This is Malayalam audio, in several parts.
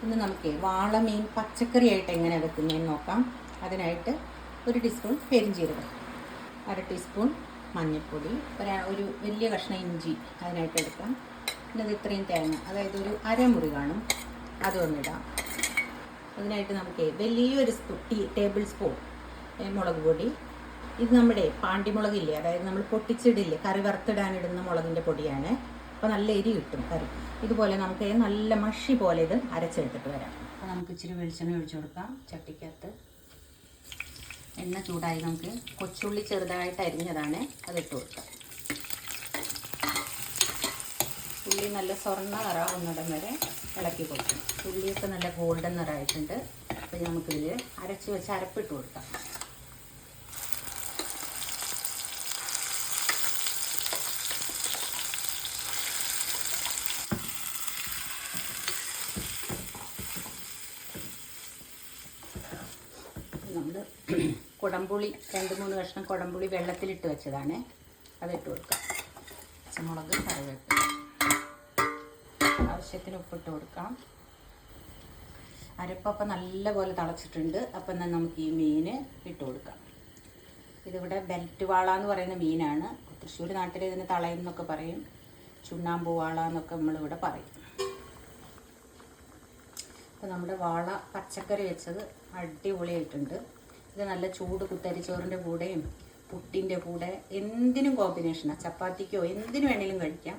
ഇന്ന് നമുക്ക് വാളമീൻ പച്ചക്കറിയായിട്ട് എങ്ങനെ വെക്കുന്നതെന്ന് നോക്കാം. അതിനായിട്ട് 1 ടീസ്പൂൺ പെരിഞ്ജീരകം, 1/2 ടീസ്പൂൺ മഞ്ഞൾപ്പൊടി, ഒരു വലിയ കഷ്ണം ഇഞ്ചി അതിനായിട്ട് എടുക്കാം. പിന്നെ ഇത്രയും തേങ്ങ, അതായത് ഒരു അരമുറി കാണും, അതൊന്നിടാം. അതിനായിട്ട് നമുക്ക് വലിയൊരു ടേബിൾ സ്പൂൺ മുളക് പൊടി. ഇത് നമ്മുടെ പാണ്ടിമുളകില്ലേ, അതായത് നമ്മൾ പൊട്ടിച്ചിടില്ലേ, കറി വറുത്തിടാനിടുന്ന മുളകിൻ്റെ പൊടിയാണ്. അപ്പോൾ നല്ല എരി കിട്ടും കറി. ഇതുപോലെ നമുക്ക് നല്ല മഷി പോലെ ഇത് അരച്ചെടുത്തിട്ട് വരാം. അപ്പോൾ നമുക്ക് ഇച്ചിരി വെളിച്ചെണ്ണ ഒഴിച്ചു കൊടുക്കാം ചട്ടിക്കകത്ത്. എണ്ണ ചൂടായി നമുക്ക് കൊച്ചുള്ളി ചെറുതായിട്ട് അരിഞ്ഞതാണ് അതിട്ട് കൊടുക്കാം. ഉള്ളി നല്ല സ്വർണ്ണ നിറാവുന്നിടം വരെ ഇളക്കി കൊടുക്കും. ഉള്ളിയൊക്കെ നല്ല ഗോൾഡൻ നിറായിട്ടുണ്ട്. അപ്പോൾ നമുക്കിതിൽ അരച്ച് വെച്ച് അരപ്പിട്ട് കൊടുക്കാം. നമ്മൾ കുടംപുളി 2-3 കഷ്ണം കുടംപുളി വെള്ളത്തിലിട്ട് വെച്ചതാണ്, അതിട്ട് കൊടുക്കാം. പച്ചമുളക്, കറിവേപ്പില, ആവശ്യത്തിന് ഉപ്പിട്ട് കൊടുക്കാം. അരപ്പൊക്കെ നല്ലപോലെ തിളച്ചിട്ടുണ്ട്. അപ്പം എന്നാൽ നമുക്ക് ഈ മീൻ ഇട്ട് കൊടുക്കാം. ഇതിവിടെ ബെൽറ്റ് വാള എന്ന് പറയുന്ന മീനാണ്. തൃശ്ശൂർ നാട്ടിൽ ഇതിന് തളയം എന്നൊക്കെ പറയും, ചുണ്ണാമ്പൂ വാള എന്നൊക്കെ നമ്മളിവിടെ പറയും. അപ്പോൾ നമ്മുടെ വാള പച്ചക്കറി വെച്ചത് അടിപൊളിയായിട്ടുണ്ട്. ഇത് നല്ല ചൂട് കുത്തരിച്ചോറിൻ്റെ കൂടെയും പുട്ടിൻ്റെ കൂടെ എന്തിനും കോമ്പിനേഷനാണ്. ചപ്പാത്തിക്കോ എന്തിനു വേണമെങ്കിലും കഴിക്കാം.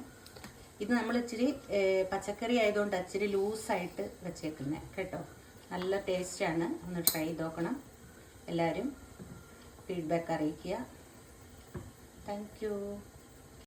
ഇത് നമ്മൾ ഇച്ചിരി പച്ചക്കറി ആയതുകൊണ്ട് ഇച്ചിരി ലൂസായിട്ട് വെച്ചേക്കുന്നത് കേട്ടോ. നല്ല ടേസ്റ്റാണ്. ഒന്ന് ട്രൈ ചെയ്ത് നോക്കണം. എല്ലാവരും ഫീഡ്ബാക്ക് അറിയിക്കുക. Thank you.